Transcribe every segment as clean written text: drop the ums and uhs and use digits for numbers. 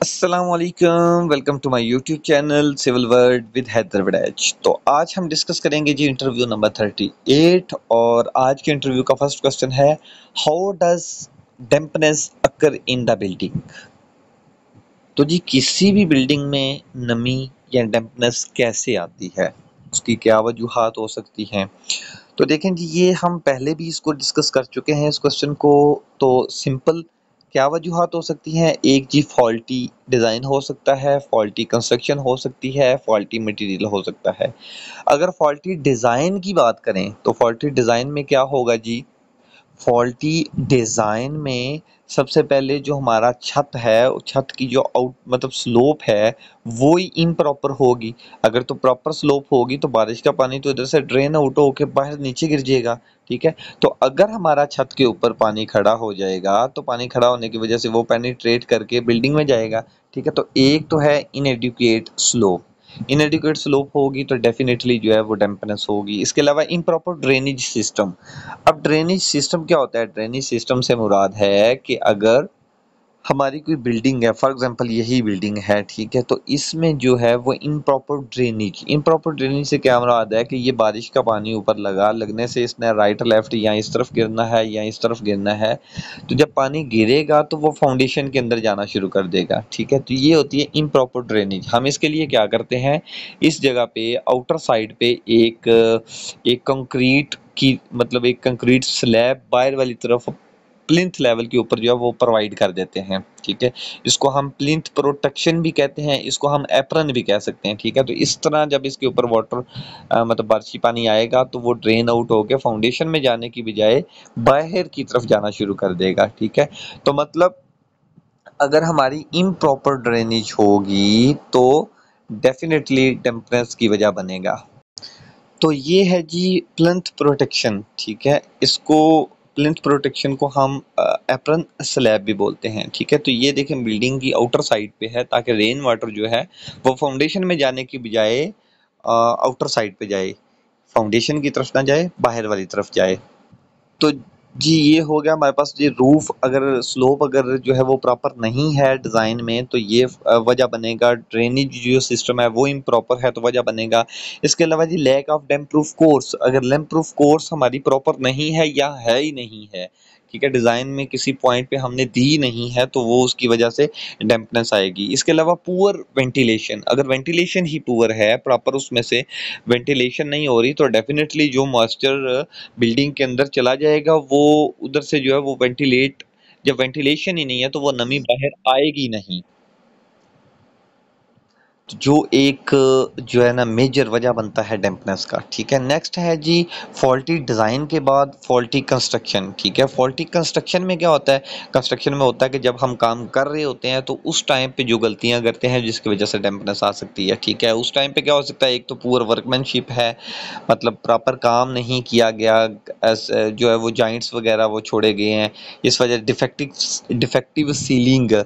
अस्सलाम वालेकुम, welcome to my YouTube channel civil word with Haider Waraich. तो आज हम डिस्कस करेंगे जी इंटरव्यू नंबर 38 और आज के इंटरव्यू का फर्स्ट क्वेश्चन है, how does dampness occur in the building. तो जी किसी भी बिल्डिंग में नमी या डैम्पनेस कैसे आती है, उसकी क्या वजूहात हो सकती हैं। तो देखें जी, ये हम पहले भी इसको डिस्कस कर चुके हैं इस क्वेश्चन को। तो सिंपल क्या वजूहात हो सकती हैं, एक जी फॉल्टी डिज़ाइन हो सकता है, फॉल्टी कंस्ट्रक्शन हो सकती है, फॉल्टी मटेरियल हो सकता है। अगर फॉल्टी डिज़ाइन की बात करें तो फॉल्टी डिज़ाइन में क्या होगा जी, फॉल्टी डिज़ाइन में सबसे पहले जो हमारा छत है, छत की जो आउट मतलब स्लोप है वो ही इम्प्रॉपर होगी। अगर तो प्रॉपर स्लोप होगी तो बारिश का पानी तो इधर से ड्रेन आउट होके बाहर नीचे गिर जाएगा। ठीक है, तो अगर हमारा छत के ऊपर पानी खड़ा हो जाएगा तो पानी खड़ा होने की वजह से वो पेनिट्रेट करके बिल्डिंग में जाएगा। ठीक है, तो एक तो है इनएडुकेट स्लोप, इनएडुकेट स्लोप होगी तो डेफिनेटली जो है वो डैम्पनेस होगी। इसके अलावा इम्प्रॉपर ड्रेनेज सिस्टम। अब ड्रेनेज सिस्टम क्या होता है, ड्रेनेज सिस्टम से मुराद है कि अगर हमारी कोई बिल्डिंग है, फॉर एग्जांपल यही बिल्डिंग है, ठीक है, तो इसमें जो है वो इम्प्रॉपर ड्रेनेज से क्या मुराद है कि ये बारिश का पानी ऊपर लगने से इसने राइट लेफ्ट या इस तरफ गिरना है या इस तरफ गिरना है। तो जब पानी गिरेगा तो वो फाउंडेशन के अंदर जाना शुरू कर देगा। ठीक है, तो ये होती है इम्प्रॉपर ड्रेनेज। हम इसके लिए क्या करते हैं, इस जगह पे आउटर साइड पे एक कंक्रीट की मतलब एक कंक्रीट स्लैब बाहर वाली तरफ प्लिंथ लेवल के ऊपर जो है वो प्रोवाइड कर देते हैं। ठीक है, इसको हम प्लिंथ प्रोटेक्शन भी कहते हैं, इसको हम एप्रन भी कह सकते हैं। ठीक है, तो इस तरह जब इसके ऊपर वाटर मतलब बारिशी पानी आएगा तो वो ड्रेन आउट होकर फाउंडेशन में जाने की बजाय बाहर की तरफ जाना शुरू कर देगा। ठीक है, तो मतलब अगर हमारी इम्प्रॉपर ड्रेनेज होगी तो डेफिनेटली डैम्पनेस की वजह बनेगा। तो ये है जी प्लिंथ प्रोटेक्शन। ठीक है, इसको प्लिंथ प्रोटेक्शन को हम एप्रन स्लैब भी बोलते हैं। ठीक है, तो ये देखें बिल्डिंग की आउटर साइड पे है ताकि रेन वाटर जो है वो फाउंडेशन में जाने की बजाय आउटर साइड पे जाए, फाउंडेशन की तरफ ना जाए, बाहर वाली तरफ जाए। तो जी ये हो गया हमारे पास जी रूफ। अगर स्लोप अगर जो है वो प्रॉपर नहीं है डिज़ाइन में तो ये वजह बनेगा। ड्रेनेज जो सिस्टम है वो इम्प्रॉपर है तो वजह बनेगा। इसके अलावा जी lack of damp proof course, अगर लैम्प प्रूफ कोर्स हमारी प्रॉपर नहीं है या है ही नहीं है, ठीक है, डिज़ाइन में किसी पॉइंट पे हमने दी नहीं है तो वो उसकी वजह से डैम्पनेस आएगी। इसके अलावा पुअर वेंटिलेशन, अगर वेंटिलेशन ही पुअर है, प्रॉपर उसमें से वेंटिलेशन नहीं हो रही तो डेफिनेटली जो मॉइस्चर बिल्डिंग के अंदर चला जाएगा वो उधर से जो है वो जब वेंटिलेशन ही नहीं है तो वो नमी बाहर आएगी नहीं। जो एक जो है ना मेजर वजह बनता है डैम्पनेस का। ठीक है, नेक्स्ट है जी फॉल्टी डिज़ाइन के बाद फॉल्टी कंस्ट्रक्शन। ठीक है, फॉल्टी कंस्ट्रक्शन में क्या होता है, कंस्ट्रक्शन में होता है कि जब हम काम कर रहे होते हैं तो उस टाइम पे जो गलतियां करते हैं जिसकी वजह से डैम्पनेस आ सकती है। ठीक है, उस टाइम पे क्या हो सकता है, एक तो पुअर वर्कमैनशिप है, मतलब प्रॉपर काम नहीं किया गया, जो है वो जॉइंट्स वगैरह वो छोड़े गए हैं, इस वजह डिफेक्टिव सीलिंग।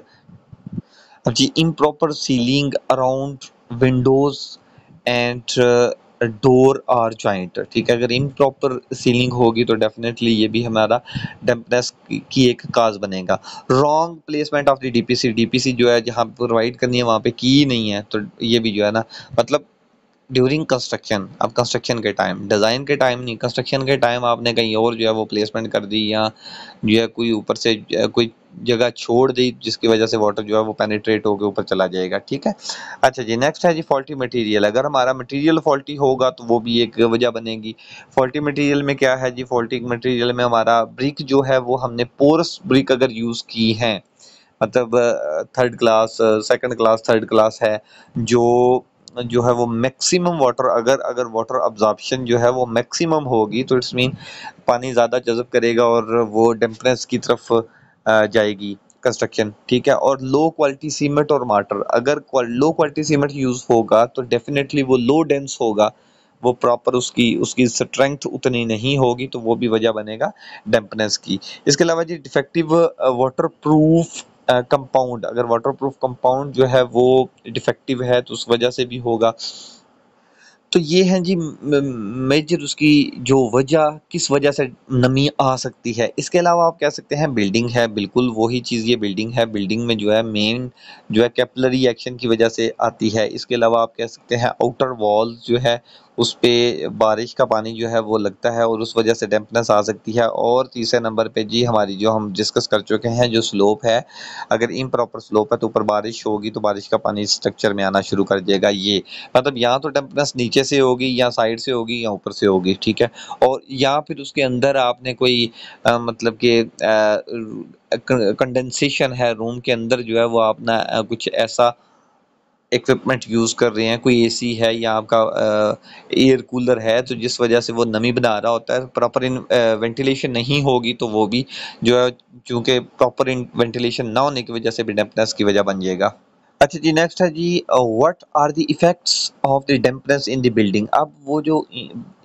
अब जी improper sealing around windows and door are joint. ठीक है, अगर इम्प्रॉपर सीलिंग होगी तो डेफिनेटली ये भी हमारा डैम्पनेस की एक काज बनेगा। Wrong placement of the DPC, DPC जो है जहाँ प्रोवाइड करनी है वहाँ पे की नहीं है तो ये भी जो है ना, मतलब ड्यूरिंग कंस्ट्रक्शन, अब कंस्ट्रक्शन के टाइम, डिज़ाइन के टाइम नहीं, कंस्ट्रक्शन के टाइम आपने कहीं और जो है वो प्लेसमेंट कर दी या जो है कोई ऊपर से कोई जगह छोड़ दी जिसकी वजह से वाटर जो है वो पेनिट्रेट होकर ऊपर चला जाएगा। ठीक है, अच्छा जी नेक्स्ट है जी फॉल्टी मटेरियल। अगर हमारा मटेरियल फॉल्टी होगा तो वो भी एक वजह बनेगी। फॉल्टी मटेरियल में क्या है जी, फॉल्टी मटेरियल में हमारा ब्रिक जो है वो हमने पोरस ब्रिक अगर यूज़ की है, मतलब third class second class third class है, जो जो है वो मैक्सिमम वाटर, अगर अगर वाटर अब्जॉर्प्शन जो है वो मैक्सिमम होगी तो इट्स मीन पानी ज़्यादा जज़ब करेगा और वो डैम्पनेस की तरफ जाएगी कंस्ट्रक्शन। ठीक है, और लो क्वालिटी सीमेंट और मार्टर, अगर लो क्वालिटी सीमेंट यूज़ होगा तो डेफिनेटली वो लो डेंस होगा, वो प्रॉपर उसकी उसकी स्ट्रेंथ उतनी नहीं होगी तो वो भी वजह बनेगा डैम्पनेस की। इसके अलावा जी डिफेक्टिव वाटर प्रूफ कंपाउंड, अगर वाटर प्रूफ कंपाउंड जो है वो डिफेक्टिव है तो उस वजह से भी होगा। तो ये है जी मेजर उसकी जो वजह किस वजह से नमी आ सकती है। इसके अलावा आप कह सकते हैं बिल्डिंग है, बिल्कुल वही चीज़ ये बिल्डिंग है। बिल्डिंग में जो है मेन जो है कैपिलरी एक्शन की वजह से आती है। इसके अलावा आप कह सकते हैं आउटर वॉल जो है उस पे बारिश का पानी जो है वो लगता है और उस वजह से डैम्पनेस आ सकती है। और तीसरे नंबर पे जी हमारी जो हम डिस्कस कर चुके हैं जो स्लोप है, अगर इम्प्रॉपर स्लोप है तो ऊपर बारिश होगी तो बारिश का पानी स्ट्रक्चर में आना शुरू कर देगा। ये मतलब या तो डैम्पनेस नीचे से होगी या साइड से होगी या ऊपर से होगी, ठीक है। और या फिर उसके अंदर आपने कोई मतलब कि कंडेंसेशन है रूम के अंदर जो है वो अपना कुछ ऐसा इक्विपमेंट यूज़ कर रहे हैं, कोई एसी है या आपका एयर कूलर है, तो जिस वजह से वो नमी बना रहा होता है। प्रॉपर वेंटिलेशन नहीं होगी तो वो भी जो है चूँकि प्रॉपर वेंटिलेशन ना होने की वजह से भी डैम्पनेस की वजह बन जाएगा। अच्छा जी, नेक्स्ट है जी what are the effects of the dampness in the building. अब वो जो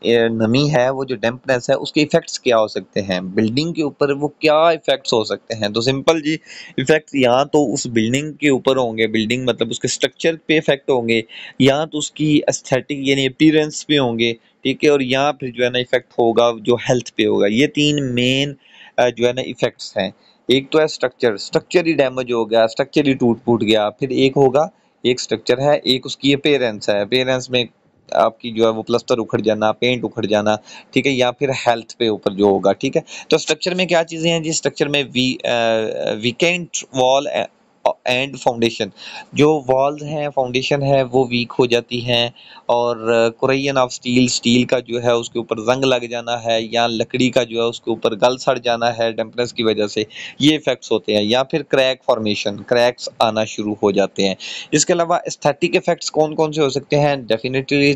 नमी है, वो जो डैम्पनेस है, उसके इफेक्ट्स क्या हो सकते हैं बिल्डिंग के ऊपर, वो क्या इफेक्ट्स हो सकते हैं। तो सिंपल जी, इफेक्ट्स या तो उस बिल्डिंग के ऊपर होंगे, बिल्डिंग मतलब उसके स्ट्रक्चर पे इफेक्ट होंगे, या तो उसकी एस्थेटिक यानी अपीयरेंस पे होंगे, ठीक है। और या फिर जो है ना इफेक्ट होगा जो हेल्थ पे होगा। ये तीन मेन जो है ना इफेक्ट्स हैं। एक तो है स्ट्रक्चर, स्ट्रक्चर ही डैमेज हो गया, स्ट्रक्चर ही टूट फूट गया। फिर एक होगा, एक स्ट्रक्चर है, एक उसकी अपीयरेंस है, अपीयरेंस में आपकी जो है वो प्लास्टर उखड़ जाना, पेंट उखड़ जाना, ठीक है। या फिर हेल्थ पे ऊपर जो होगा, ठीक है। तो स्ट्रक्चर में क्या चीजें हैं जी, स्ट्रक्चर में वीकेंट वॉल एंड फाउंडेशन, जो वॉल्स हैं फाउंडेशन है वो वीक हो जाती हैं। और कुरैयन ऑफ स्टील, स्टील का जो है उसके ऊपर जंग लग जाना है, या लकड़ी का जो है उसके ऊपर गल सड़ जाना है डैम्पनेस की वजह से, ये इफेक्ट्स होते हैं। या फिर क्रैक फॉर्मेशन, क्रैक्स आना शुरू हो जाते हैं। इसके अलावा एस्थेटिक इफेक्ट्स कौन कौन से हो सकते हैं, डेफिनेटली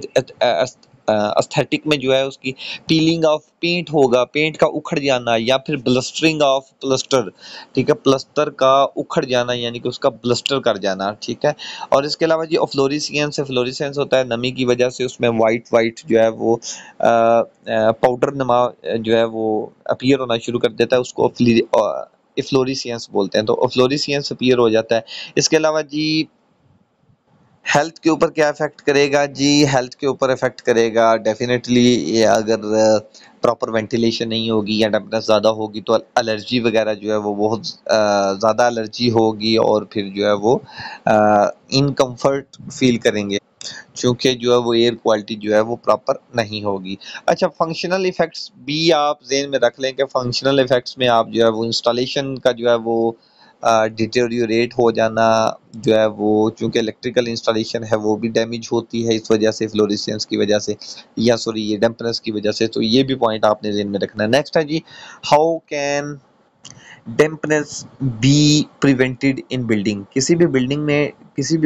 एस्थेटिक में जो है उसकी पीलिंग ऑफ पेंट होगा, पेंट का उखड़ जाना, या फिर ब्लस्टरिंग ऑफ प्लस्टर, ठीक है, प्लस्तर का उखड़ जाना यानी कि उसका ब्लस्टर कर जाना, ठीक है। और इसके अलावा जी फ्लोरिसेंस, फ्लोरिसेंस होता है नमी की वजह से उसमें वाइट वाइट जो है वो पाउडर नमा जो है वो अपीयर होना शुरू कर देता है, उसको फ्लोरिसेंस बोलते हैं। तो फ्लोरिसेंस अपीयर हो जाता है। इसके अलावा जी हेल्थ के ऊपर क्या इफेक्ट करेगा जी, हेल्थ के ऊपर इफेक्ट करेगा डेफिनेटली ये, अगर प्रॉपर वेंटिलेशन नहीं होगी या डैम्पनेस ज़्यादा होगी तो एलर्जी वगैरह जो है वो बहुत ज़्यादा एलर्जी होगी, और फिर जो है वो इनकम्फर्ट फील करेंगे, क्योंकि जो है वो एयर क्वालिटी जो है वो प्रॉपर नहीं होगी। अच्छा, फंक्शनल इफेक्ट्स भी आप ज़हन में रख लें कि फंक्शनल इफेक्ट्स में आप जो है वो इंस्टॉलेशन का जो है वो डिटेरियोरेट हो जाना, जो है वो चूँकि इलेक्ट्रिकल इंस्टॉलेशन है वो भी डैमेज होती है इस वजह से, फ्लोरेसेंस की वजह से, या सॉरी ये डैम्पनेस की वजह से। तो ये भी पॉइंट आपने ज़हन में रखना है। नेक्स्ट है जी, how can dampness be prevented in building. किसी भी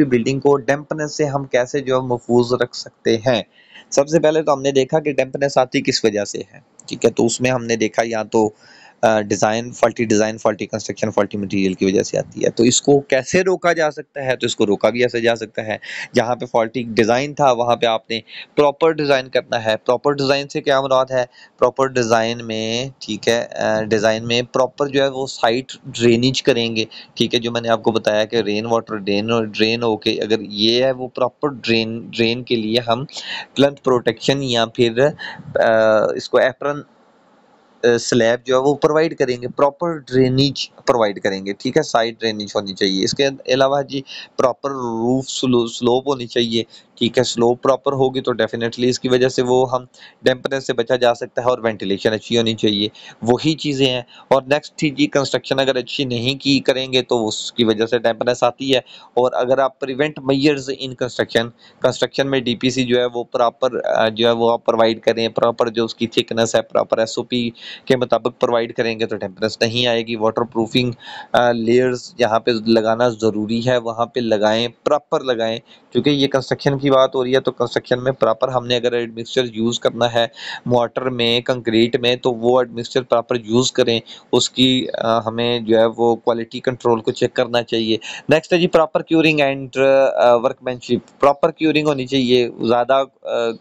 बिल्डिंग को डैम्पनेस से हम कैसे जो है महफूज रख सकते हैं। सबसे पहले तो हमने देखा कि डैम्पनेस आती किस वजह से है, ठीक है। तो उसमें हमने देखा या तो design, faulty construction, faulty material की वजह से आती है। तो इसको कैसे रोका जा सकता है, तो इसको रोका भी ऐसे जा सकता है, जहाँ पे फॉल्टी डिज़ाइन था वहाँ पे आपने प्रॉपर डिज़ाइन करना है। प्रॉपर डिज़ाइन से क्या मुराद है, प्रॉपर डिज़ाइन में, ठीक है, डिज़ाइन में प्रॉपर जो है वो साइट ड्रेनेज करेंगे, ठीक है। जो मैंने आपको बताया कि रेन वाटर ड्रेन होके, अगर ये है वो प्रॉपर ड्रेन के लिए हम प्लंथ प्रोटेक्शन या फिर इसको एप्रन स्लैब जो है वो प्रोवाइड करेंगे, प्रॉपर ड्रेनेज प्रोवाइड करेंगे, ठीक है। साइड ड्रेनेज होनी चाहिए। इसके अलावा जी प्रॉपर रूफ स्लोप होनी चाहिए, ठीक है। स्लोप प्रॉपर होगी तो डेफिनेटली इसकी वजह से वो हम डैम्पनेस से बचा जा सकता है, और वेंटिलेशन अच्छी होनी चाहिए। वही चीज़ें हैं। और नेक्स्ट थी जी, कंस्ट्रक्शन अगर अच्छी नहीं की करेंगे तो उसकी वजह से डैम्पनेस आती है। और अगर आप प्रिवेंट मेजर्स इन कंस्ट्रक्शन में डीपीसी जो है वो प्रॉपर जो है वो आप प्रोवाइड करें, प्रॉपर जो उसकी थिकनेस है प्रॉपर एसओपी के मुताबिक प्रोवाइड करेंगे तो टेम्परेचर नहीं आएगी। वाटर प्रूफिंग लेयर्स जहाँ पे लगाना ज़रूरी है वहाँ पे लगाएं, प्रॉपर लगाएं, क्योंकि ये कंस्ट्रक्शन की बात हो रही है। तो कंस्ट्रक्शन में प्रॉपर हमने अगर एडमिक्सचर यूज़ करना है वाटर में, कंक्रीट में, तो वो एडमिक्सचर प्रॉपर यूज़ करें। उसकी हमें जो है वो क्वालिटी कंट्रोल को चेक करना चाहिए। नेक्स्ट है जी proper curing and workmanship. Proper curing होनी चाहिए, ज़्यादा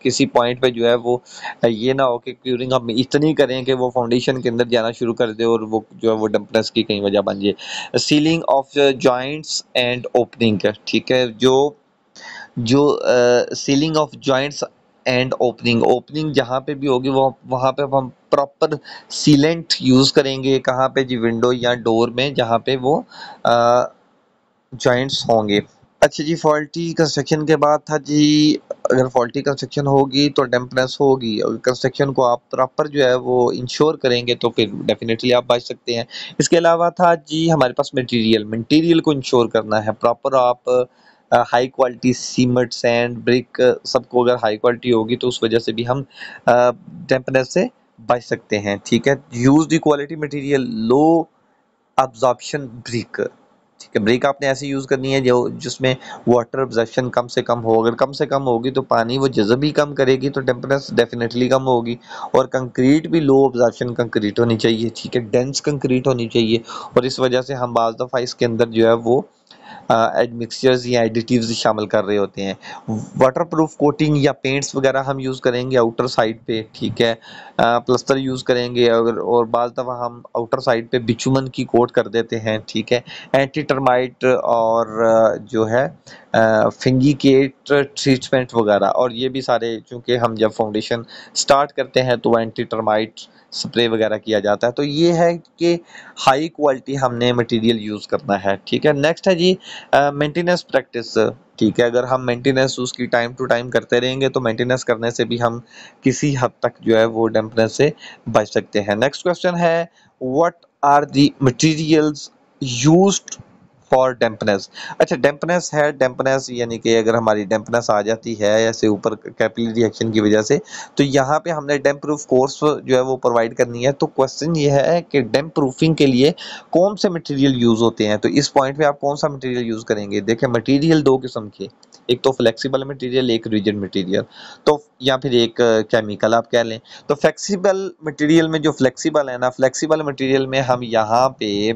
किसी पॉइंट पे जो है वो ये ना हो कि क्यूरिंग हम इतनी करें कि वो फाउंडेशन के अंदर जाना शुरू कर दे और वो जो है वो डंपनेस की कहीं वजह बन जाए। Ceiling of joints and opening, ठीक है। जो जो ceiling of joints and opening, opening जहाँ पे भी होगी वो वहाँ पे हम प्रॉपर सीलेंट यूज़ करेंगे। कहाँ पे जी? विंडो या डोर में, जहाँ पे वो जॉइंट्स होंगे। अच्छा जी, फॉल्टी कंस्ट्रक्शन के बाद था जी, अगर फॉल्टी कंस्ट्रक्शन होगी तो डैम्पनेस होगी। अगर कंस्ट्रक्शन को आप प्रॉपर जो है वो इंश्योर करेंगे तो फिर डेफिनेटली आप बच सकते हैं। इसके अलावा था जी हमारे पास मटेरियल, मटेरियल को इंश्योर करना है प्रॉपर। आप high quality cement, sand, brick, सबको अगर हाई क्वालिटी होगी तो उस वजह से भी हम डैम्पनेस से बच सकते हैं। ठीक है, use the quality material, low absorption brick. ठीक है, ब्रिक आपने ऐसी यूज करनी है जो जिसमें वाटर अब्जॉर्प्शन कम से कम हो। अगर कम से कम होगी तो पानी वो जज़ब भी कम करेगी तो टेम्परेचर डेफिनेटली कम होगी। और कंक्रीट भी लो अब्जॉर्प्शन कंक्रीट होनी चाहिए। ठीक है, डेंस कंक्रीट होनी चाहिए। और इस वजह से हम बाज़ दफ़ा इसके अंदर जो है वो एडमिक्सचर्स या एडिटिव्स शामिल कर रहे होते हैं। वाटरप्रूफ कोटिंग या पेंट्स वगैरह हम यूज़ करेंगे आउटर साइड पे। ठीक है, प्लास्टर यूज़ करेंगे अगर, और बाज़ दफ़ा हम आउटर साइड पे बिचुमन की कोट कर देते हैं। ठीक है, एंटी टर्माइट और जो है फिंगिकेट ट्रीटमेंट वगैरह, और ये भी सारे, चूँकि हम जब फाउंडेशन स्टार्ट करते हैं तो एंटी टर्माइट स्प्रे वगैरह किया जाता है। तो ये है कि हाई क्वालिटी हमने मटेरियल यूज़ करना है। ठीक है, नेक्स्ट है जी मेंटेनेंस प्रैक्टिस। ठीक है, अगर हम मेंटेनेंस उसकी टाइम टू टाइम करते रहेंगे तो मेंटेनेंस करने से भी हम किसी हद तक जो है वो डैम्पनेस से बच सकते हैं। नेक्स्ट क्वेश्चन है, what are the materials used for dampness. अच्छा, डैम्पनेस है, डैम्पनेस यानी कि अगर हमारी डैम्पनेस आ जाती है ऐसे ऊपर कैपिलरी रिएक्शन की वजह से, तो यहाँ पे हमने डैम्प प्रूफ कोर्स जो है वो प्रोवाइड करनी है। तो क्वेश्चन ये है कि डैम्प प्रूफिंग के लिए कौन से मटेरियल यूज होते हैं। तो इस पॉइंट पे आप कौन सा मटेरियल यूज करेंगे? देखिए, मटेरियल दो किस्म के, एक तो फ्लेक्सिबल मटेरियल, एक रिजिड मटेरियल, तो या फिर एक केमिकल आप कह लें। तो फ्लेक्सिबल मटेरियल में, जो फ्लेक्सिबल है ना, फ्लेक्सिबल मटेरियल में हम यहाँ पे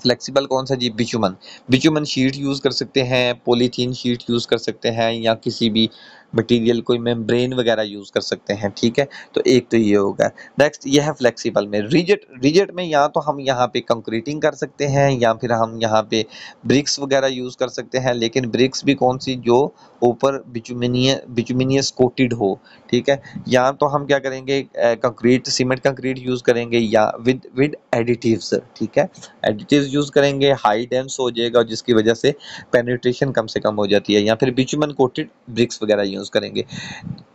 फ्लेक्सिबल कौन सा जी? बिचुमन, बिचुमन शीट यूज़ कर सकते हैं, पॉलीथीन शीट यूज़ कर सकते हैं, या किसी भी मटेरियल कोई मेम्ब्रेन वगैरह यूज़ कर सकते हैं। ठीक है, तो एक तो ये होगा। नेक्स्ट ये है फ्लेक्सिबल में। रिजिड, रिजिड में या तो हम यहाँ पे कंक्रीटिंग कर सकते हैं या फिर हम यहाँ पे ब्रिक्स वगैरह यूज़ कर सकते हैं, लेकिन ब्रिक्स भी कौन सी? जो ऊपर बिचुमिनियस कोटेड हो। ठीक है, या तो हम क्या करेंगे, कंक्रीट, सीमेंट कंक्रीट यूज़ करेंगे या विद एडिटिव्स। ठीक है, एडिटिव्स यूज़ करेंगे, हाई डेंस हो जाएगा जिसकी वजह से पेनिट्रेशन कम से कम हो जाती है, या फिर बिचुमन कोटेड ब्रिक्स वगैरह यूज़ करेंगे।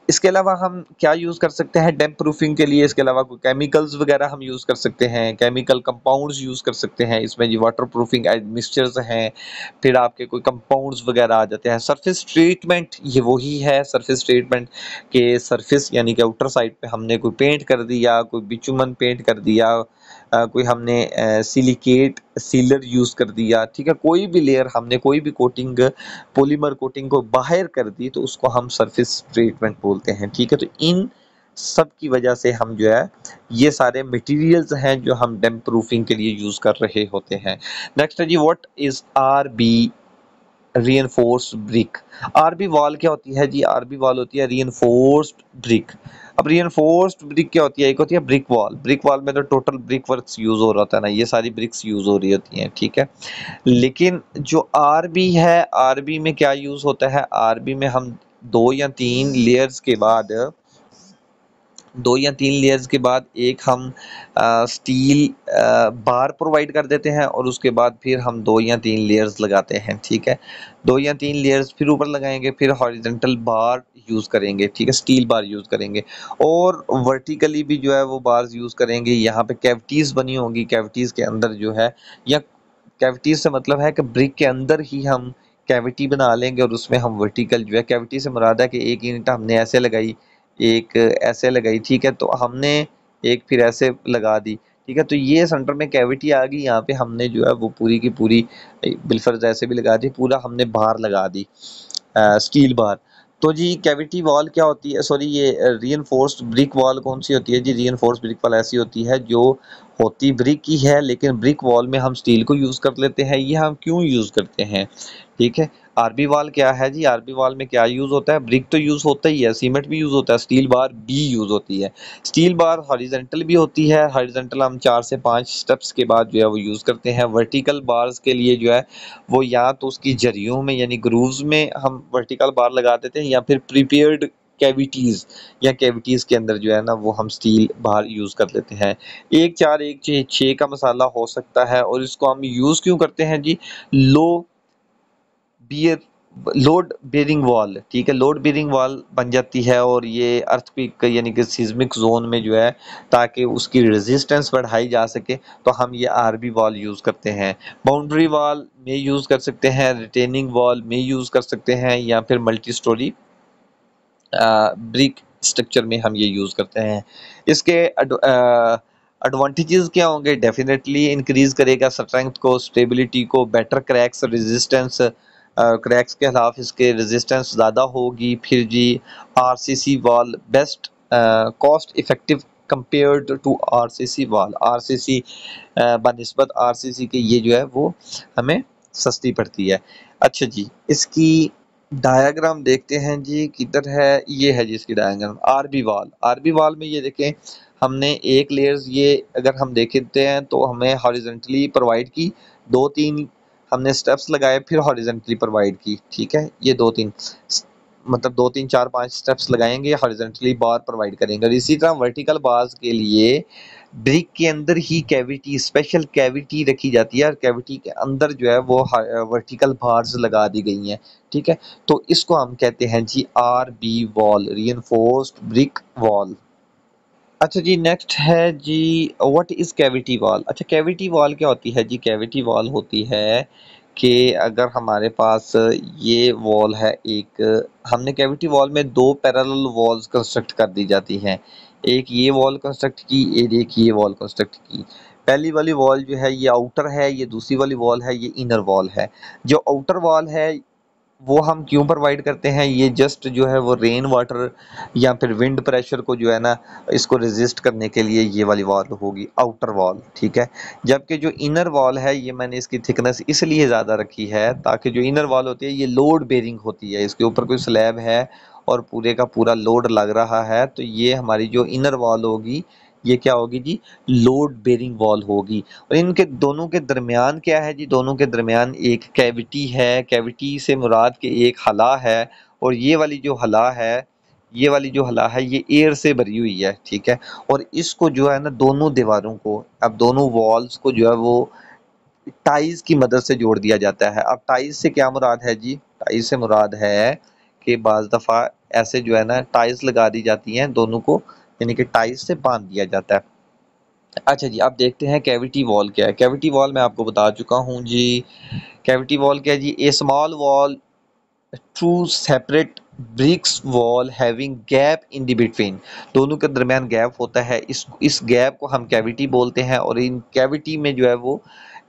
इसके अलावा हम क्या यूज़ कर सकते हैं डैम्प प्रूफिंग के लिए? इसके अलावा कोई केमिकल्स वगैरह हम यूज़ कर सकते हैं, केमिकल कंपाउंड्स यूज़ कर सकते हैं। इसमें जी वाटर प्रूफिंग एडमिक्सचर्स हैं, फिर आपके कोई कंपाउंड्स वगैरह आ जाते हैं। सरफेस ट्रीटमेंट, ये वही है सरफेस ट्रीटमेंट के सरफेस यानी कि आउटर साइड पे हमने कोई पेंट कर दिया, कोई बिचुमन पेंट कर दिया, कोई हमने सिलिकेट सीलर यूज़ कर दिया। ठीक है, कोई भी लेयर हमने, कोई भी कोटिंग, पॉलीमर कोटिंग को बाहर कर दी तो उसको हम सरफेस ट्रीटमेंट बोलते हैं। ठीक है, तो इन सब की वजह से हम जो है ये सारे मटेरियल्स हैं जो हम डैम्प प्रूफिंग के लिए यूज़ कर रहे होते हैं। नेक्स्ट है जी, what is RB reinforced brick. RB wall क्या होती है जी? आरबी वॉल होती है रीइंफोर्स्ड ब्रिक। अब रीइंफोर्स्ड ब्रिक क्या होती है? एक होती है ब्रिक वॉल, ब्रिक वॉल में तो टोटल ब्रिक वर्क्स यूज हो रहा होता है ना, ये सारी ब्रिक्स यूज हो रही होती हैं। ठीक है, लेकिन जो आरबी है, आरबी में क्या यूज होता है? आरबी में हम दो या तीन लेयर्स के बाद एक हम स्टील बार प्रोवाइड कर देते हैं, और उसके बाद फिर हम 2 या 3 लेयर्स लगाते हैं। ठीक है, 2 या 3 लेयर्स फिर ऊपर लगाएंगे, फिर हॉरिजॉन्टल बार यूज़ करेंगे। ठीक है, स्टील बार यूज़ करेंगे, और वर्टिकली भी जो है वो बार्स यूज़ करेंगे। यहाँ पे कैविटीज़ बनी होंगी, कैविटीज़ के अंदर जो है, या कैविटीज़ से मतलब है कि ब्रिक के अंदर ही हम कैविटी बना लेंगे और उसमें हम वर्टिकल जो है, कैविटी से मुराद है कि एक ईंट हमने ऐसे लगाई, एक ऐसे लगाई। ठीक है, तो हमने एक फिर ऐसे लगा दी। ठीक है, तो ये सेंटर में कैविटी आ गई, यहाँ पे हमने जो है वो पूरी की पूरी बिलफर्ज ऐसे भी लगा दी, पूरा हमने बार लगा दी, स्टील बार। तो जी कैविटी वॉल क्या होती है? सॉरी, ये रीइंफोर्स्ड ब्रिक वॉल कौन सी होती है जी? रीइंफोर्स्ड ब्रिक वॉल ऐसी होती है जो होती ब्रिक की है, लेकिन ब्रिक वॉल में हम स्टील को यूज़ कर लेते हैं। ये हम क्यों यूज़ करते हैं? ठीक है, आरबी वॉल क्या है जी? आरबी वॉल में क्या यूज़ होता है? ब्रिक तो यूज़ होता ही है, सीमेंट भी यूज़ होता है, स्टील बार भी यूज़ होती है। स्टील बार हॉरिजॉन्टल भी होती है, हॉरिजॉन्टल हम 4 से 5 स्टेप्स के बाद जो है वो यूज़ करते हैं। वर्टिकल बार्स के लिए जो है वो या तो उसकी जरियों में यानी ग्रूव्स में हम वर्टिकल बार लगा देते हैं, या फिर प्रीपेयर्ड कैविटीज या कैविटीज के अंदर जो है ना वो हम स्टील बाहर यूज कर लेते हैं। 1 4 1 6 का मसाला हो सकता है और इसको हम यूज क्यों करते हैं जी? लो बियर लोड बेरिंग वॉल, ठीक है, लोड बेरिंग वॉल बन जाती है और ये अर्थक्वेक यानी कि सिस्मिक जोन में जो है ताकि उसकी रेजिस्टेंस बढ़ाई जा सके तो हम ये आरबी वॉल यूज करते हैं। बाउंड्री वॉल में यूज कर सकते हैं, रिटेनिंग वॉल में यूज कर सकते हैं या फिर मल्टी स्टोरी ब्रिक स्ट्रक्चर में हम ये यूज करते हैं। इसके एडवांटेजेस क्या होंगे? डेफिनेटली इंक्रीज करेगा स्ट्रेंथ को, स्टेबिलिटी को, बेटर क्रैक्स रेजिस्टेंस, क्रैक्स के खिलाफ इसके रेजिस्टेंस ज़्यादा होगी। फिर जी RCC wall best cost effective compared to RCC wall, RCC बनिस्बत आरसीसी के ये जो है वो हमें सस्ती पड़ती है। अच्छा जी, इसकी डायग्राम देखते हैं जी, किधर है? ये है जी इसकी diagram. RB wall, RB wall में ये देखें हमने एक लेयर्स ये अगर हम देखते हैं तो हमें हॉरिजॉन्टली प्रोवाइड की, 2 3 हमने स्टेप्स लगाए, फिर हॉरिजॉन्टली प्रोवाइड की, ठीक है, ये 2 3 मतलब 2 3 4 5 स्टेप्स लगाएंगे, हॉरिजॉन्टली बार प्रोवाइड करेंगे। और इसी तरह वर्टिकल बार्स के लिए ब्रिक के अंदर ही कैविटी, स्पेशल कैविटी रखी जाती है और कैविटी के अंदर जो है वो वर्टिकल बार्स लगा दी गई हैं, ठीक है। तो इसको हम कहते हैं जी R B wall, reinforced brick wall. अच्छा जी, नेक्स्ट है जी व्हाट इज कैविटी वॉल। अच्छा, कैविटी वॉल क्या होती है जी? कैविटी वॉल होती है कि अगर हमारे पास ये वॉल है एक, हमने कैविटी वॉल में 2 पैरेलल वॉल्स कंस्ट्रक्ट कर दी जाती हैं। एक ये वॉल कंस्ट्रक्ट की, एक ये वॉल कंस्ट्रक्ट की। पहली वाली वॉल जो है ये आउटर है, ये दूसरी वाली वॉल है ये इनर वॉल है। जो आउटर वॉल है वो हम क्यों प्रोवाइड करते हैं? ये जस्ट जो है वो रेन वाटर या फिर विंड प्रेशर को जो है ना इसको रेजिस्ट करने के लिए ये वाली वॉल होगी, आउटर वॉल, ठीक है। जबकि जो इनर वॉल है ये मैंने इसकी थिकनेस इसलिए ज़्यादा रखी है ताकि जो इनर वॉल होती है ये लोड बेरिंग होती है, इसके ऊपर कोई स्लैब है और पूरे का पूरा लोड लग रहा है तो ये हमारी जो इनर वॉल होगी ये क्या होगी जी? लोड बेरिंग वॉल होगी। और इनके दोनों के दरमियान क्या है जी? दोनों के दरमियान एक कैविटी है, कैविटी से मुराद के एक हला है और ये वाली जो हला है, ये वाली जो हला है ये एयर से भरी हुई है, ठीक है। और इसको जो है ना दोनों दीवारों को, अब दोनों वॉल्स को जो है वो टाइज की मदद से जोड़ दिया जाता है। अब टाइज से क्या मुराद है जी? टाइज से मुराद है कि बाज दफ़ा ऐसे जो है ना टाइज लगा दी जाती हैं दोनों को, यानी कि टाइज से बांध दिया जाता है। अच्छा जी, आप देखते हैं कैविटी वॉल क्या है। कैविटी वॉल मैं आपको बता चुका हूँ जी। कैविटी वॉल क्या है जी? A small wall to separate bricks wall having gap in the between, दोनों के दरमियान गैप होता है, इस गैप को हम कैविटी बोलते हैं और इन कैविटी में जो है वो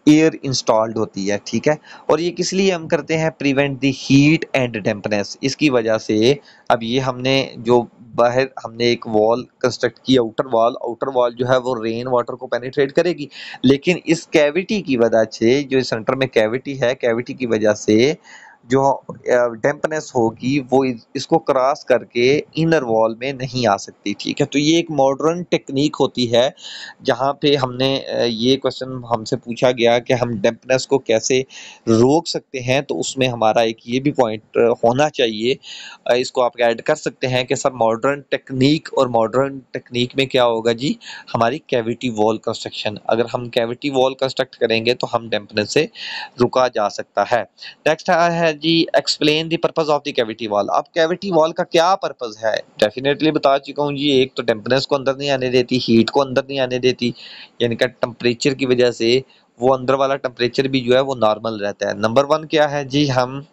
एयर इंस्टॉल्ड होती है, ठीक है। और ये किस लिए हम करते हैं? Prevent the heat and dampness, इसकी वजह से अब ये हमने जो बाहर हमने एक वॉल कंस्ट्रक्ट की, आउटर वॉल जो है वो रेन वाटर को पेनिट्रेट करेगी, लेकिन इस कैविटी की वजह से, जो सेंटर में कैविटी है, कैविटी की वजह से जो डैम्पनेस होगी वो इसको क्रॉस करके इनर वॉल में नहीं आ सकती, ठीक है। तो ये एक मॉडर्न टेक्निक होती है जहाँ पे हमने ये क्वेश्चन हमसे पूछा गया कि हम डैम्पनेस को कैसे रोक सकते हैं, तो उसमें हमारा एक ये भी पॉइंट होना चाहिए। इसको आप ऐड कर सकते हैं कि सर मॉडर्न टेक्निक, और मॉडर्न टेक्निक में क्या होगा जी? हमारी कैविटी वॉल कंस्ट्रक्शन, अगर हम कैविटी वॉल कंस्ट्रक्ट करेंगे तो हम डैम्पनेस से रुका जा सकता है। नेक्स्ट है जी explain the purpose of the cavity wall. अब कैविटी वॉल का क्या पर्पस है? डेफिनेटली बता चुका हूँ जी। एक तो डैम्पनेस को अंदर नहीं आने देती, हीट को अंदर नहीं आने देती, यानी कि टेम्परेचर की वजह से वो अंदर वाला टेम्परेचर भी जो है वो नॉर्मल रहता है। नंबर 1 क्या है जी? हम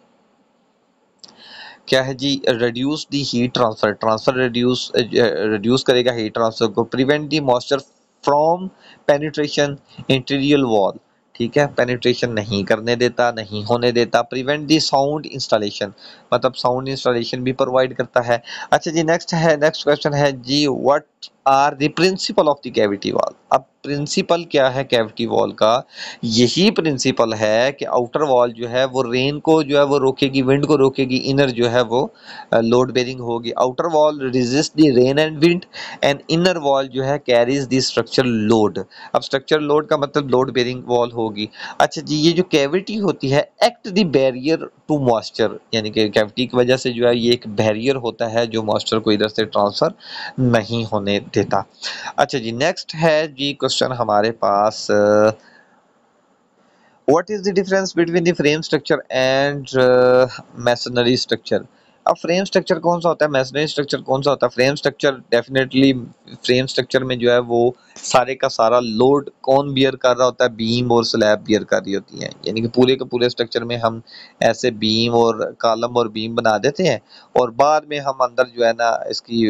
क्या है जी? Reduce the heat transfer, reduce करेगा हीट ट्रांसफर को। Prevent the moisture from penetration interior wall, ठीक है, पेनिट्रेशन नहीं करने देता, नहीं होने देता। प्रिवेंट दी साउंड इंस्टॉलेशन, मतलब साउंड इंस्टॉलेशन भी प्रोवाइड करता है। अच्छा जी, नेक्स्ट क्वेश्चन है जी what what are the principle of the cavity wall. अब प्रिंसिपल क्या है कैविटी वॉल का? यही प्रिंसिपल है कि आउटर वॉल जो है वो रेन को जो है वो रोकेगी, विंड को रोकेगी, इनर जो है वो लोड बेरिंग होगी। Outer wall resist the rain and wind and inner wall जो है कैरीज द स्ट्रक्चर लोड। अब स्ट्रक्चर लोड का मतलब लोड बेरिंग वॉल होगी। अच्छा जी, ये जो कैविटी होती है act the barrier to moisture, यानी कि कैविटी की वजह से जो है ये एक बैरियर होता है जो मॉइस्चर को इधर से ट्रांसफर नहीं होने देता। अच्छा जी, नेक्स्ट है जी क्वेश्चन हमारे पास, what is the difference between the frame structure and masonry structure. अब फ्रेम स्ट्रक्चर कौन सा होता है, मैसनरी स्ट्रक्चर कौन सा होता है? Frame structure definitely, frame structure में जो है वो सारे का सारा लोड कौन बियर कर रहा होता है? बीम और स्लैब बियर कर रही होती है। यानी कि पूरे के पूरे स्ट्रक्चर में हम ऐसे बीम और कॉलम और बीम बना देते हैं और बाद में हम अंदर जो है ना इसकी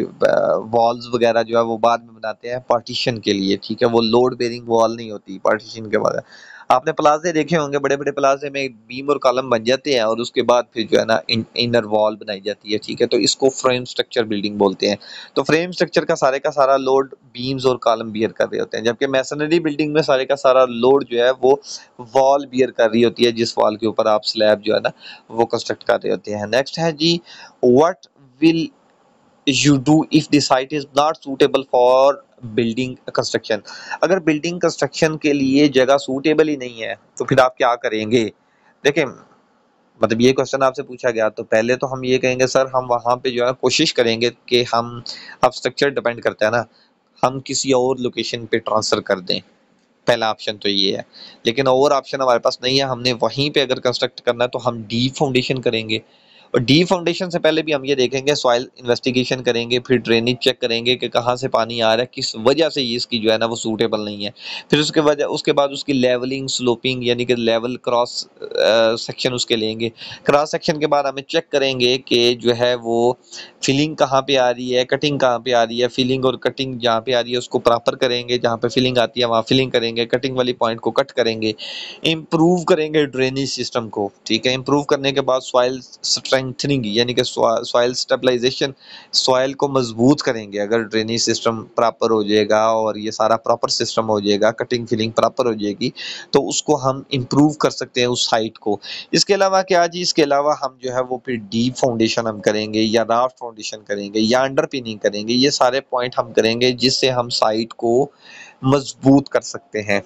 वॉल्स वगैरह जो है वो बाद में बनाते हैं पार्टीशन के लिए, ठीक है। वो लोड बेरिंग वॉल नहीं होती पार्टीशन के बाद। आपने प्लाजे देखे होंगे, बड़े बड़े प्लाजे में बीम और कॉलम बन जाते हैं और उसके बाद फिर जो है ना इनर वॉल बनाई जाती है, ठीक है। तो इसको फ्रेम स्ट्रक्चर बिल्डिंग बोलते हैं। तो फ्रेम स्ट्रक्चर का सारा लोड बीम्स और कॉलम बियर कर रहे होते हैं, जबकि मैसनरी बिल्डिंग में सारे का सारा लोड जो है वो वॉल बियर कर रही होती है, जिस वॉल के ऊपर आप स्लैब जो है ना वो कंस्ट्रक्ट कर रहे होते हैं। नेक्स्ट है जी, what will you do if the site is not suitable for building construction। अगर बिल्डिंग कंस्ट्रक्शन के लिए जगह सूटेबल ही नहीं है तो फिर आप क्या करेंगे? देखें, मतलब ये क्वेश्चन आपसे पूछा गया तो पहले तो हम ये कहेंगे सर हम वहां पे जो है कोशिश करेंगे कि हम, अब स्ट्रक्चर डिपेंड करता है ना, हम किसी और लोकेशन पे ट्रांसफर कर दें। पहला ऑप्शन तो ये है, लेकिन और ऑप्शन हमारे पास नहीं है। हमने वहीं पे अगर कंस्ट्रक्ट करना है तो हम डीप फाउंडेशन करेंगे और डीप फाउंडेशन से पहले भी हम ये देखेंगे, सॉइल इन्वेस्टिगेशन करेंगे, फिर ड्रेनेज चेक करेंगे कि कहाँ से पानी आ रहा है, किस वजह से ये इसकी जो है ना वो सूटेबल नहीं है। फिर उसके बाद उसकी लेवलिंग स्लोपिंग यानी कि लेवल क्रॉस सेक्शन उसके लेंगे। क्रॉस सेक्शन के बाद हमें चेक करेंगे कि जो है वो फिलिंग कहाँ पे आ रही है, कटिंग कहाँ पे आ रही है। फिलिंग और कटिंग जहाँ पे आ रही है उसको प्रॉपर करेंगे, जहाँ पे फिलिंग आती है वहाँ फिलिंग करेंगे, कटिंग वाली पॉइंट को कट करेंगे। इम्प्रूव करेंगे ड्रेनेज सिस्टम को, ठीक है। इम्प्रूव करने के बाद सॉइल स्ट्रेंथनिंग यानी कि सॉइल स्टेबलाइजेशन, सॉइल को मजबूत करेंगे। अगर ड्रेनेज सिस्टम प्रॉपर हो जाएगा और ये सारा प्रॉपर सिस्टम हो जाएगा, कटिंग फिलिंग प्रॉपर हो जाएगी, तो उसको हम इम्प्रूव कर सकते हैं उस साइट को। इसके अलावा क्या जी, इसके अलावा हम जो है वो फिर डीप फाउंडेशन हम करेंगे या राफ्ट फाउंडेशन करेंगे या अंडर पिनिंग करेंगे। ये सारे पॉइंट हम करेंगे जिससे हम साइट को मजबूत कर सकते हैं।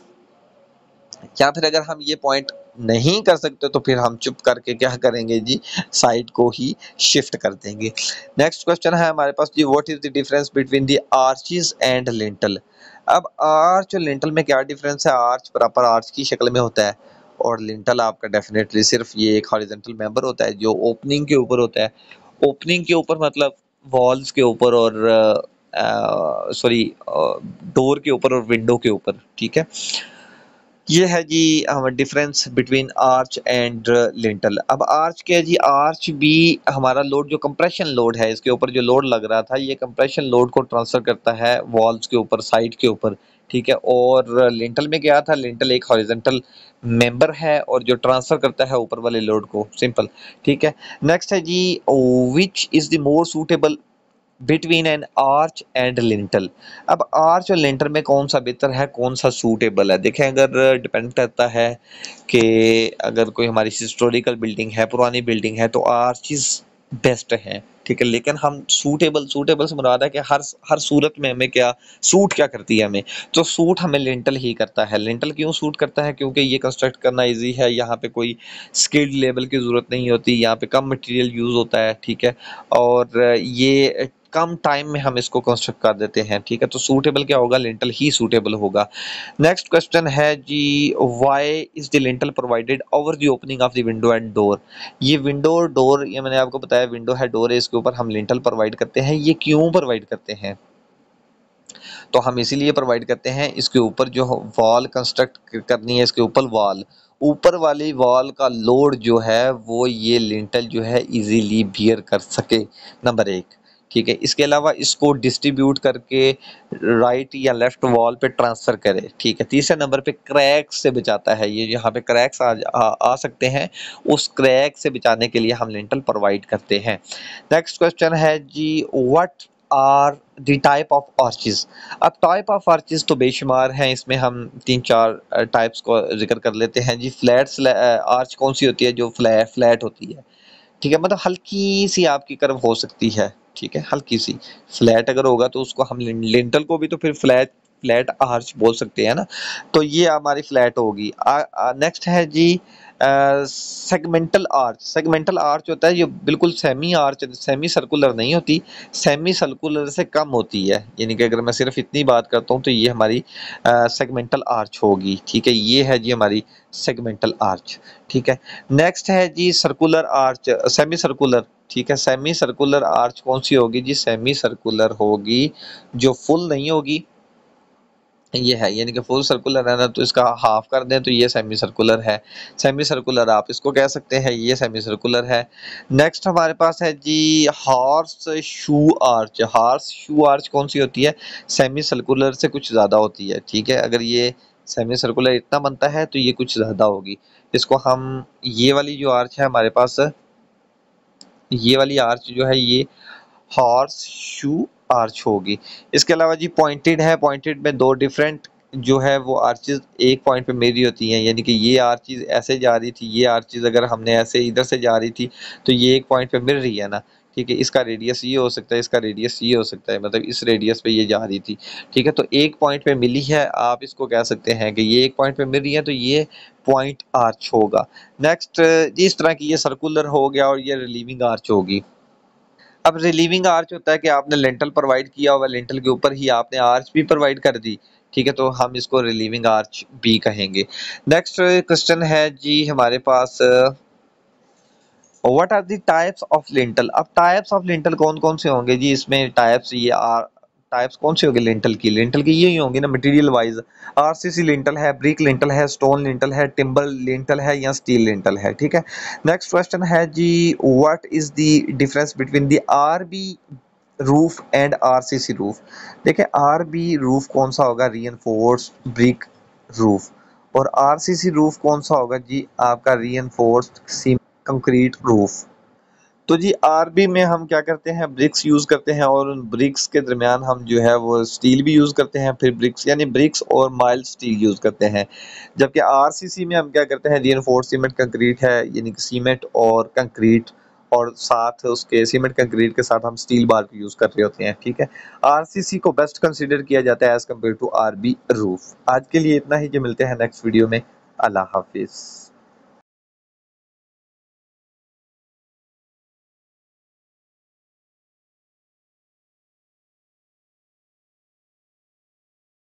या फिर अगर हम ये पॉइंट नहीं कर सकते तो फिर हम चुप करके क्या करेंगे जी, साइट को ही शिफ्ट कर देंगे। नेक्स्ट क्वेश्चन है हमारे पास जी, what is the difference between the arches and lintel. अब आर्च और लिंटल में क्या डिफरेंस है? आर्च प्रॉपर आर्च की शक्ल में होता है और लिंटल आपका डेफिनेटली सिर्फ ये एक हॉरिजॉन्टल मेंबर होता है जो ओपनिंग के ऊपर होता है। ओपनिंग के ऊपर मतलब वॉल्स के ऊपर और सॉरी डोर के ऊपर और विंडो के ऊपर, ठीक है। ये है जी difference between arch and lintel. अब आर्च क्या है जी, आर्च भी हमारा लोड जो कंप्रेशन लोड है, इसके ऊपर जो लोड लग रहा था ये कंप्रेशन लोड को ट्रांसफर करता है वॉल्स के ऊपर, साइड के ऊपर, ठीक है। और लिंटल में क्या था, लिंटल एक हॉरिजॉन्टल मेंबर है और जो ट्रांसफर करता है ऊपर वाले लोड को, सिंपल, ठीक है। नेक्स्ट है जी, which is the more suitable between an arch and lintel. अब आर्च और लिंटल में कौन सा बेहतर है, कौन सा सूटेबल है? देखें, अगर डिपेंड करता है कि अगर कोई हमारी हिस्टोरिकल बिल्डिंग है, पुरानी बिल्डिंग है, तो आर्चेस बेस्ट है, ठीक है। लेकिन हम सूटेबल से मुराद है कि हर सूरत में हमें क्या सूट क्या करती है हमें, तो सूट हमें लिंटल ही करता है। लिंटल क्यों सूट करता है? क्योंकि ये कंस्ट्रक्ट करना इजी है, यहाँ पे कोई स्किल्ड लेवल की ज़रूरत नहीं होती, यहाँ पे कम मटेरियल यूज़ होता है, ठीक है। और ये कम टाइम में हम इसको कंस्ट्रक्ट कर देते हैं, ठीक है। तो सूटेबल क्या होगा, लिंटल ही सूटेबल होगा। नेक्स्ट क्वेश्चन है जी, why is the lintel provided over the opening of the window and door. ये विंडो और डोर, ये मैंने आपको बताया विंडो है डोर है, इसके ऊपर हम लिंटल प्रोवाइड करते हैं। ये क्यों प्रोवाइड करते हैं? तो हम इसीलिए प्रोवाइड करते हैं, इसके ऊपर जो वॉल कंस्ट्रक्ट करनी है, इसके ऊपर वॉल, ऊपर वाली वॉल का लोड जो है वो ये लिंटल जो है इजीली बियर कर सके, नंबर एक, ठीक है। इसके अलावा इसको डिस्ट्रीब्यूट करके राइट या लेफ्ट वॉल पे ट्रांसफर करे, ठीक है। तीसरे नंबर पे क्रैक्स से बचाता है, ये यहाँ पे क्रैक्स आ सकते हैं, उस क्रैक से बचाने के लिए हम लिंटल प्रोवाइड करते हैं। नेक्स्ट क्वेश्चन है जी, what are the type of arches. अब टाइप ऑफ आर्चेस तो बेशुमार हैं, इसमें हम 3-4 टाइप्स को जिक्र कर लेते हैं जी। फ्लैट आर्च कौन सी होती है? जो फ्लैट होती है, ठीक है, मतलब हल्की सी आपकी कर्व हो सकती है, ठीक है, हल्की सी। फ्लैट अगर होगा तो उसको हम लिंटल को भी तो फिर फ्लैट फ्लैट आर्च बोल सकते हैं ना। तो ये हमारी फ्लैट होगी। नेक्स्ट है जी सेगमेंटल आर्च। सेगमेंटल आर्च होता है जो बिल्कुल सेमी आर्च, सेमी सर्कुलर नहीं होती, सेमी सर्कुलर से कम होती है। यानी कि अगर मैं सिर्फ इतनी बात करता हूँ तो ये हमारी सेगमेंटल आर्च होगी, ठीक है। ये है जी हमारी सेगमेंटल आर्च, ठीक है। नेक्स्ट है जी सर्कुलर आर्च, सेमी सर्कुलर, ठीक है। सेमी सर्कुलर आर्च कौन सी होगी जी? सेमी सर्कुलर होगी जो फुल नहीं होगी, ये है, यानी कि फुल सर्कुलर है ना, तो इसका हाफ कर दें तो ये सेमी सर्कुलर है। सेमी सर्कुलर आप इसको कह सकते हैं, ये सेमी सर्कुलर है। नेक्स्ट हमारे पास है जी horseshoe arch. Horseshoe arch कौन सी होती है? सेमी सर्कुलर से कुछ ज़्यादा होती है, ठीक है। अगर ये सेमी सर्कुलर इतना बनता है तो ये कुछ ज़्यादा होगी। इसको हम, ये वाली जो आर्च है हमारे पास, ये वाली आर्च जो है ये हॉर्स शू आर्च होगी। इसके अलावा जी पॉइंटेड है। पॉइंटेड में दो डिफरेंट जो है वो आर्चेज एक पॉइंट पे मेरी होती हैं, यानी कि ये आर्चेज ऐसे जा रही थी, ये आर्चेज अगर हमने ऐसे इधर से जा रही थी तो ये एक पॉइंट पे मिल रही है ना, ठीक है। इसका रेडियस ये हो सकता है, इसका रेडियस ये हो सकता है, मतलब इस रेडियस पे ये जा रही थी, ठीक है। तो एक पॉइंट पे मिली है, आप इसको कह सकते हैं कि ये एक पॉइंट पे मिल रही है, तो ये पॉइंट आर्च होगा। नेक्स्ट इस तरह की ये सर्कुलर हो गया और ये रिलीविंग आर्च होगी। अब रिलीविंग आर्च होता है कि आपने लिंटल प्रोवाइड किया हुआ, लिंटल के ऊपर ही आपने आर्च भी प्रोवाइड कर दी, ठीक है, तो हम इसको रिलीविंग आर्च भी कहेंगे। नेक्स्ट क्वेश्चन है जी हमारे पास, what are the types of lintel. अब टाइप्स ऑफ लिंटल कौन कौन से होंगे जी? इसमें टाइप्स ये आर टाइप्स कौन सी होगी लिंटल की? लिंटल की यही होंगी ना मटेरियल वाइज। आरसीसी लिंटल है, ब्रिक लिंटल है, स्टोन लिंटल है, टिम्बर लिंटल है या स्टील लिंटल है, ठीक है। नेक्स्ट क्वेश्चन है जी what is the difference between the RB roof and RCC roof. देखिए आरबी रूफ कौन सा होगा? Reinforced brick roof. और आरसीसी रूफ कौन सा होगा जी? आपका रीइंफोर्स्ड कंक्रीट रूफ। तो जी आरबी में हम क्या करते हैं? ब्रिक्स यूज करते हैं और उन ब्रिक्स के दरमियान हम जो है वो स्टील भी यूज करते हैं, फिर ब्रिक्स यानी ब्रिक्स और माइल्ड स्टील यूज करते हैं। जबकि आरसीसी में हम क्या करते हैं? रीइंफोर्स्ड सीमेंट कंक्रीट है, यानी कि सीमेंट और कंक्रीट, और साथ उसके सीमेंट कंक्रीट के साथ हम स्टील बार को यूज कर रहे होते हैं, ठीक है। आरसीसी को बेस्ट कंसीडर किया जाता है as compare to RB roof. आज के लिए इतना ही, जो मिलते हैं नेक्स्ट वीडियो में। अल्लाह हाफिज।